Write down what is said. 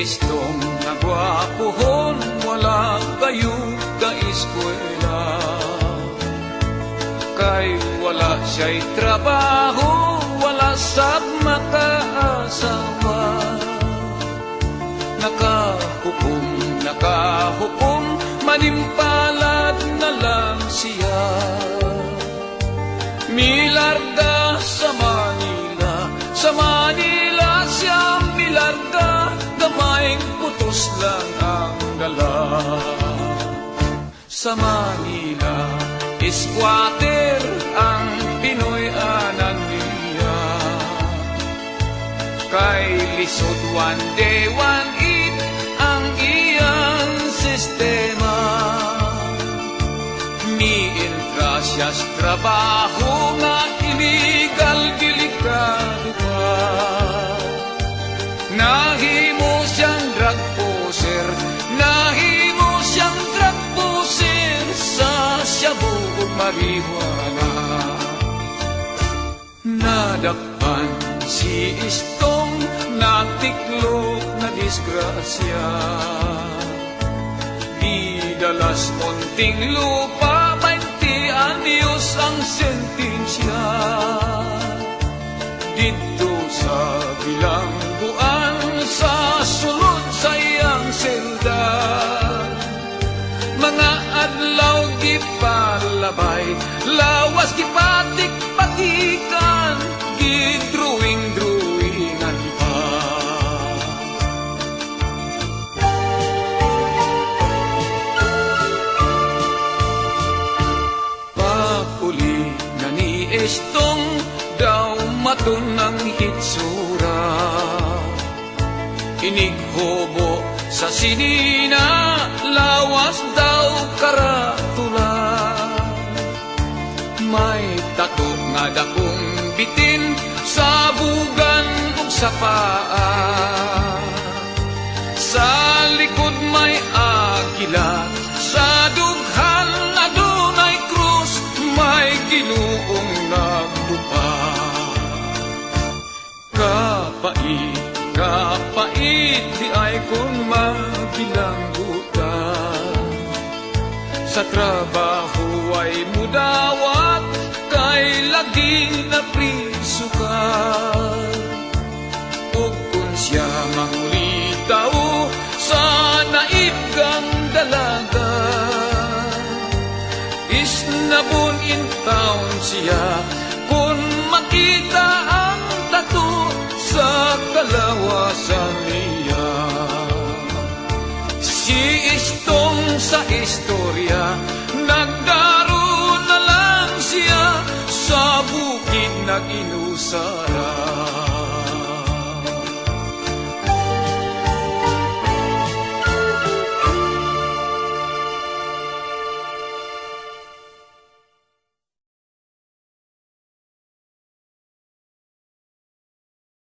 Istong nagwapuhon, wala kayo ka-eskwela. Kay wala siya'y trabaho, wala sab makaasawa. Nakahukom, manimpalad na lang siya. Milarga sa Manila siya milarga, gamayng putos lang ang dala. Sa Manila, squatter ang Pinoy anan niya. Kay lisod one day, one eat ang iyang sistema. Mientra siya sa trabaho nga illegal, delikado pa. Nahimo siyang drug poser, nahimo siyang drug poser sa shabu ug marijuana. Nadakpan si Istong, natiklop na disgrasya. Didalas konting lupa, 20 anyos ang sentensya. Dito sa bilangguan, sa sulod sa iyang selda. Mga adlaw gipalabay, lawas gipatik-patikan, gidruwing-druwingan pa. Papuli na ni Istong, daw maton ang hitsura. Inighobo sa sinina, lawas daw karatula. May tato nga dakong bitin sa bugan ug sa paa. Sa likod may agila, sa dughan adunay krus, may Ginuong nagdupa. Kapait di ay kung magbilanggutan. Sa trabaho ay mudawat, kay lagi na priso ka. Ug kung siya mangulitaw sa naibgang dalaga, isnabon in town siya kung makita ang tato sa kalawasan niya. Si Istong sa istorya, nagdaro na lang siya, sa bukid nag-inusara.